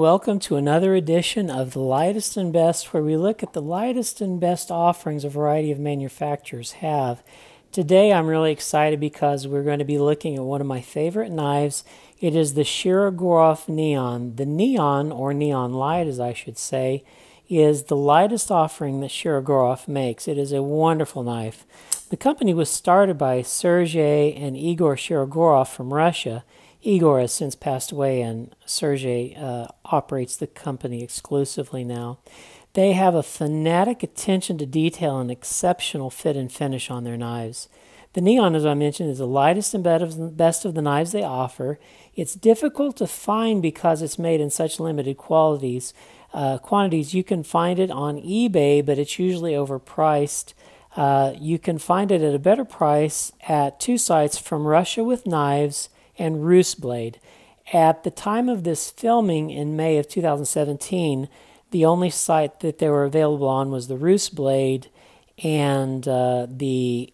welcome to another edition of The Lightest and Best, where we look at the lightest and best offerings a variety of manufacturers have. Today I'm really excited because we're going to be looking at one of my favorite knives. It is the Shirogorov Neon. The Neon, or Neon Lite as I should say, is the lightest offering that Shirogorov makes. It is a wonderful knife. The company was started by Sergei and Igor Shirogorov from Russia. Igor has since passed away, and Sergei operates the company exclusively now. They have a fanatic attention to detail and exceptional fit and finish on their knives. The Neon, as I mentioned, is the lightest and best of the knives they offer. It's difficult to find because it's made in such limited quantities. You can find it on eBay, but it's usually overpriced. You can find it at a better price at two sites, From Russia with Knives and Roost Blade. At the time of this filming in May of 2017, the only site that they were available on was the Roost Blade, and the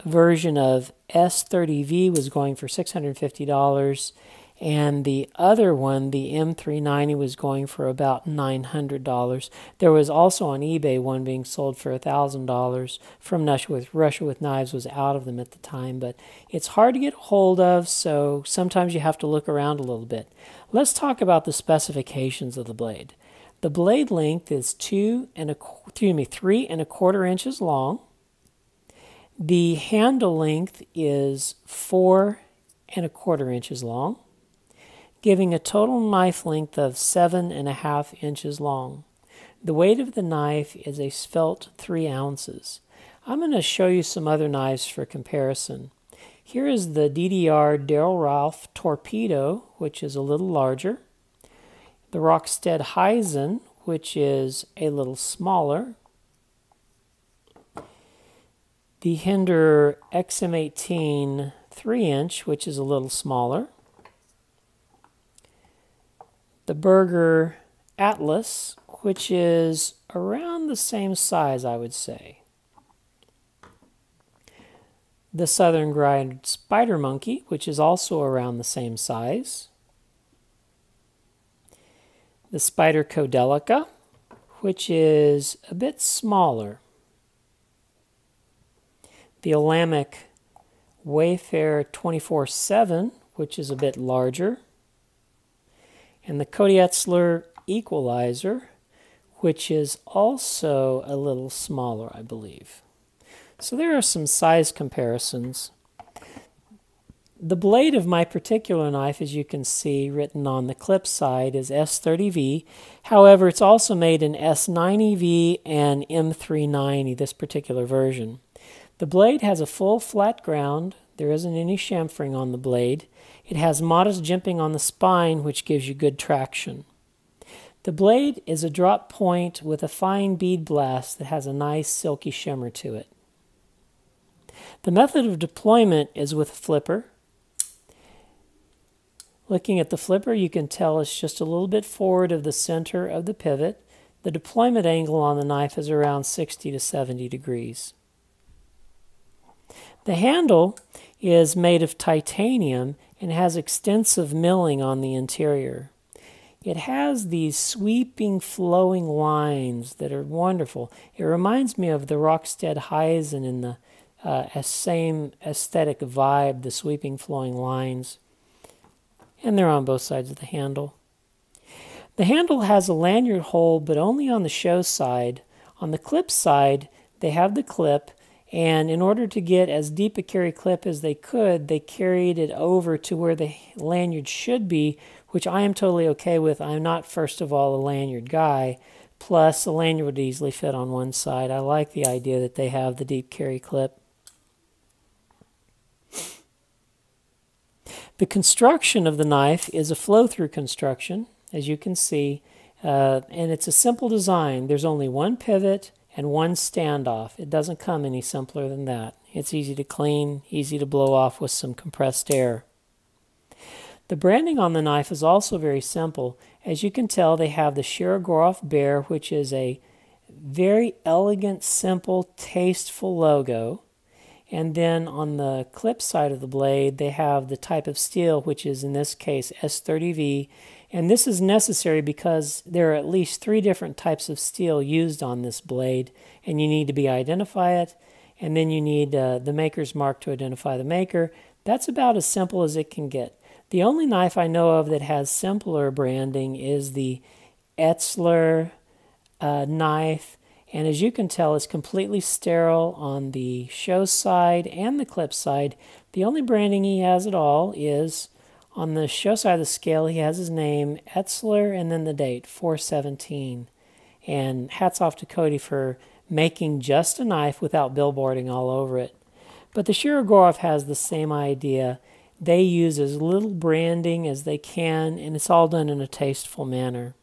version of S30V was going for $650, and the other one, the M390, was going for about $900. There was also on eBay one being sold for $1,000 from Russia with Knives was out of them at the time, but it's hard to get a hold of, so sometimes you have to look around a little bit. Let's talk about the specifications of the blade. The blade length is 3 1/4 inches long. The handle length is 4 1/4 inches long, giving a total knife length of 7 1/2 inches long. The weight of the knife is a svelte 3 ounces. I'm going to show you some other knives for comparison. Here is the DDR Daryl Ralph Torpedo, which is a little larger. The Rockstead Heisen, which is a little smaller. The Hinder XM18 3-inch, which is a little smaller. The Berger Atlas, which is around the same size, I would say. The Southern Grind Spider Monkey, which is also around the same size. The Spider Codelica, which is a bit smaller. The Olamic Wayfarer 24/7, which is a bit larger. And the Kodiatzler Equalizer, which is also a little smaller, I believe. So there are some size comparisons. The blade of my particular knife, as you can see written on the clip side, is S30V. However, it's also made in S90V and M390, this particular version. The blade has a full flat ground. There isn't any chamfering on the blade. It has modest jimping on the spine, which gives you good traction. The blade is a drop point with a fine bead blast that has a nice silky shimmer to it. The method of deployment is with a flipper. Looking at the flipper, you can tell it's just a little bit forward of the center of the pivot. The deployment angle on the knife is around 60 to 70 degrees. The handle is made of titanium and has extensive milling on the interior. It has these sweeping, flowing lines that are wonderful. It reminds me of the Rockstead Heisen in the same aesthetic vibe, the sweeping, flowing lines. And they're on both sides of the handle. The handle has a lanyard hole, but only on the show side. On the clip side, they have the clip, and in order to get as deep a carry clip as they could, they carried it over to where the lanyard should be, which I am totally okay with. I'm not, first of all, a lanyard guy. Plus, the lanyard would easily fit on one side. I like the idea that they have the deep carry clip. The construction of the knife is a flow-through construction, as you can see, and it's a simple design. There's only one pivot and one standoff. It doesn't come any simpler than that. It's easy to clean, easy to blow off with some compressed air. The branding on the knife is also very simple. As you can tell, they have the Shirogorov Bear, which is a very elegant, simple, tasteful logo. And then on the clip side of the blade, they have the type of steel, which is in this case S30V. And this is necessary because there are at least 3 different types of steel used on this blade, and you need to identify it. And then you need the maker's mark to identify the maker. That's about as simple as it can get. The only knife I know of that has simpler branding is the Etzler knife. And as you can tell, it's completely sterile on the show side and the clip side. The only branding he has at all is on the show side of the scale. He has his name, Etzler, and then the date, 4/17. And hats off to Cody for making just a knife without billboarding all over it. But the Shirogorov has the same idea. They use as little branding as they can, and it's all done in a tasteful manner.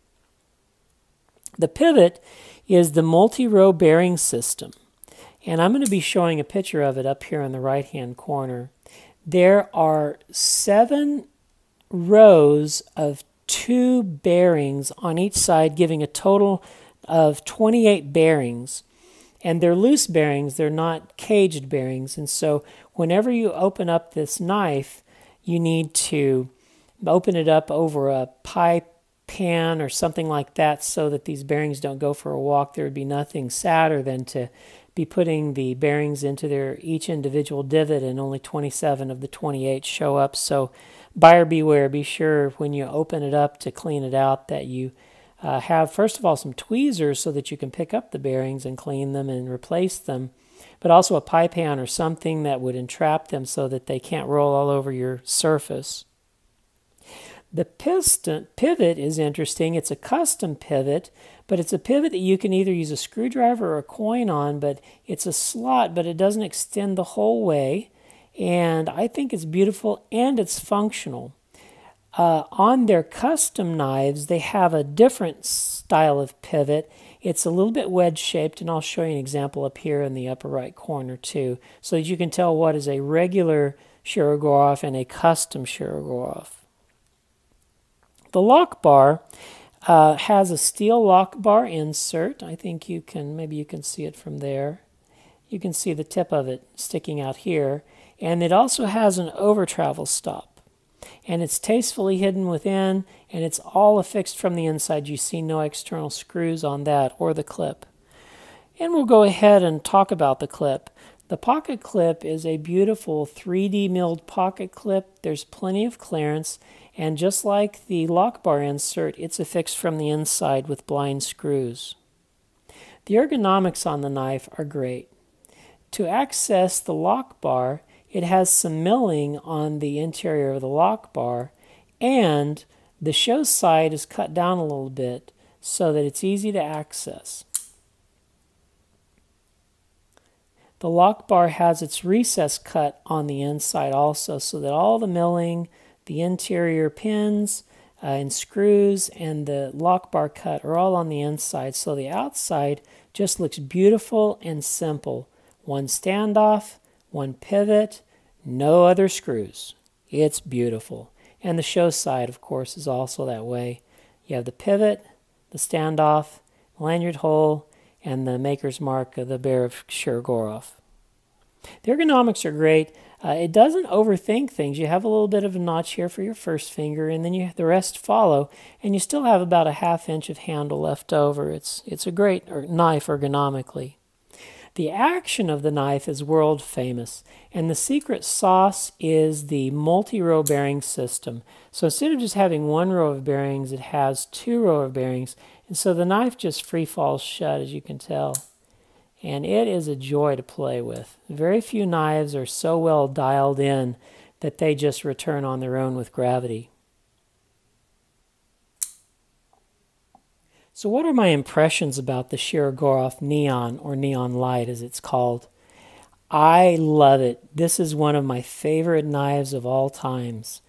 The pivot is the multi-row bearing system, and I'm going to be showing a picture of it up here in the right-hand corner. There are 7 rows of 2 bearings on each side, giving a total of 28 bearings. And they're loose bearings, they're not caged bearings. And so whenever you open up this knife, you need to open it up over a pie pan or something like that so that these bearings don't go for a walk. There would be nothing sadder than to be putting the bearings into their each individual divot and only 27 of the 28 show up. So buyer beware, be sure when you open it up to clean it out that you have, first of all, some tweezers so that you can pick up the bearings and clean them and replace them, but also a pie pan or something that would entrap them so that they can't roll all over your surface. The pivot is interesting. It's a custom pivot, but it's a pivot that you can either use a screwdriver or a coin on, but it's a slot, but it doesn't extend the whole way, and I think it's beautiful and it's functional. On their custom knives, they have a different style of pivot. It's a little bit wedge-shaped, and I'll show you an example up here in the upper right corner too, so that you can tell what is a regular Shirogorov and a custom Shirogorov. The lock bar has a steel lock bar insert. I think maybe you can see it from there. You can see the tip of it sticking out here, and it also has an over travel stop. And it's tastefully hidden within, and it's all affixed from the inside. You see no external screws on that or the clip. And we'll go ahead and talk about the clip. The pocket clip is a beautiful 3D milled pocket clip. There's plenty of clearance, and just like the lock bar insert, it's affixed from the inside with blind screws. The ergonomics on the knife are great. To access the lock bar, it has some milling on the interior of the lock bar, and the show side is cut down a little bit so that it's easy to access. The lock bar has its recess cut on the inside also, so that all the milling, the interior pins and screws, and the lock bar cut are all on the inside, so the outside just looks beautiful and simple. One standoff, one pivot, no other screws. It's beautiful. And the show side, of course, is also that way. You have the pivot, the standoff, lanyard hole, and the maker's mark of the bear of Shirogorov. The ergonomics are great. It doesn't overthink things. You have a little bit of a notch here for your first finger, and then the rest follow, and you still have about a ½ inch of handle left over. It's a great knife ergonomically. The action of the knife is world famous, and the secret sauce is the multi-row bearing system. So instead of just having 1 row of bearings, it has 2 rows of bearings, and so the knife just free falls shut, as you can tell. And it is a joy to play with. Very few knives are so well dialed in that they just return on their own with gravity. So what are my impressions about the Shirogorov Neon, or Neon Lite as it's called? I love it. This is one of my favorite knives of all times.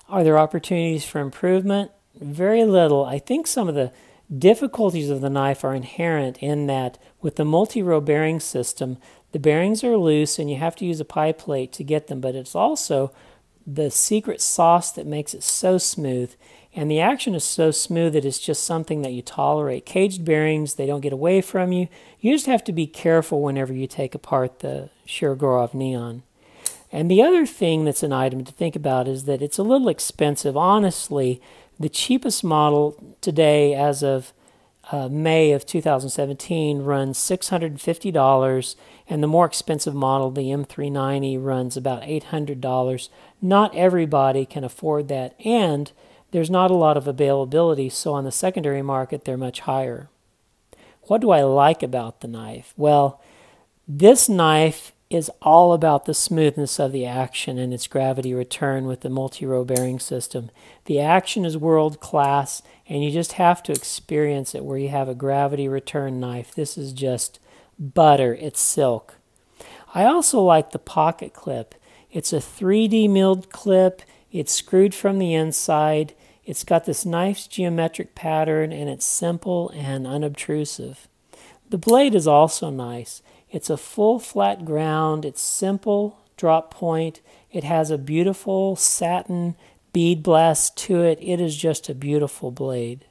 Are there opportunities for improvement? Very little. I think some of the difficulties of the knife are inherent in that with the multi-row bearing system, the bearings are loose and you have to use a pie plate to get them, but it's also the secret sauce that makes it so smooth. And the action is so smooth that it's just something that you tolerate. Caged bearings, they don't get away from you. You just have to be careful whenever you take apart the Shirogorov Neon. And the other thing that's an item to think about is that it's a little expensive. Honestly, the cheapest model today as of May of 2017 runs $650, and the more expensive model, the M390, runs about $800. Not everybody can afford that, and there's not a lot of availability, so on the secondary market they're much higher. What do I like about the knife? Well, this knife is all about the smoothness of the action and its gravity return with the multi-row bearing system. The action is world class, and you just have to experience it where you have a gravity return knife. This is just butter. It's silk. I also like the pocket clip. It's a 3D milled clip. It's screwed from the inside. It's got this nice geometric pattern, and it's simple and unobtrusive. The blade is also nice. It's a full flat ground. It's simple drop point. It has a beautiful satin bead blast to it. It is just a beautiful blade.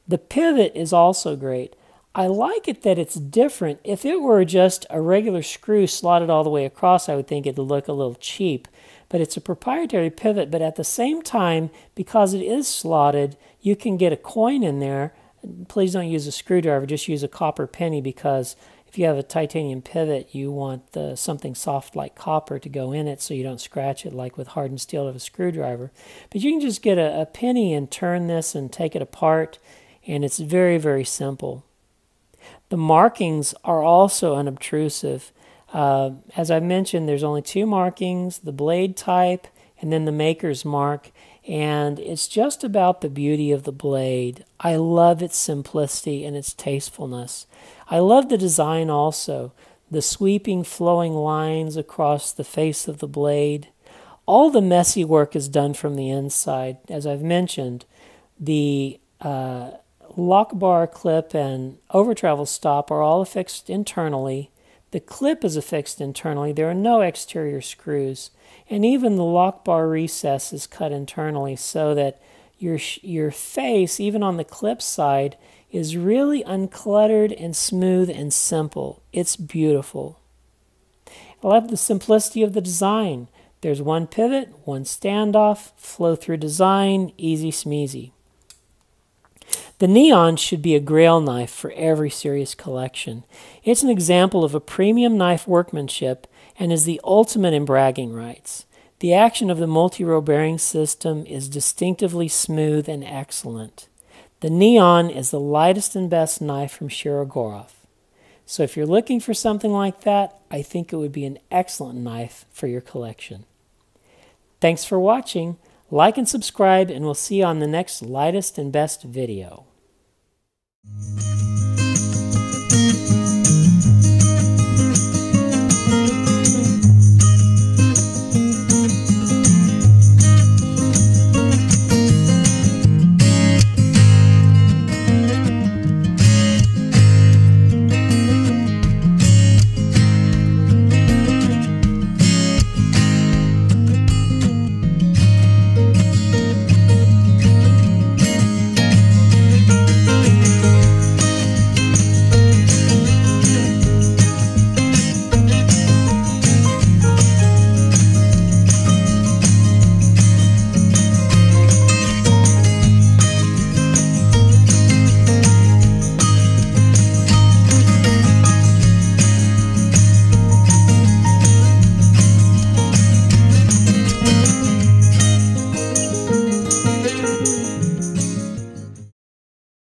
The pivot is also great. I like it that it's different. If it were just a regular screw slotted all the way across, I would think it'd look a little cheap. But it's a proprietary pivot, but at the same time, because it is slotted, you can get a coin in there. Please don't use a screwdriver, just use a copper penny, because if you have a titanium pivot, you want something soft like copper to go in it so you don't scratch it like with hardened steel of a screwdriver. But you can just get a penny and turn this and take it apart, and it's very, very simple. The markings are also unobtrusive. As I mentioned, there's only two markings, the blade type and then the maker's mark, and it's just about the beauty of the blade. I love its simplicity and its tastefulness. I love the design also, the sweeping flowing lines across the face of the blade. All the messy work is done from the inside. As I've mentioned, the lock bar clip and over travel stop are all affixed internally. The clip is affixed internally. There are no exterior screws. And even the lock bar recess is cut internally so that your face, even on the clip side, is really uncluttered and smooth and simple. It's beautiful. I love the simplicity of the design. There's one pivot, one standoff, flow-through design, easy smeezy. The Neon should be a grail knife for every serious collection. It's an example of a premium knife workmanship and is the ultimate in bragging rights. The action of the multi-row bearing system is distinctively smooth and excellent. The Neon is the lightest and best knife from Shirogorov. So if you're looking for something like that, I think it would be an excellent knife for your collection. Thanks for watching. Like and subscribe, and we'll see you on the next lightest and best video.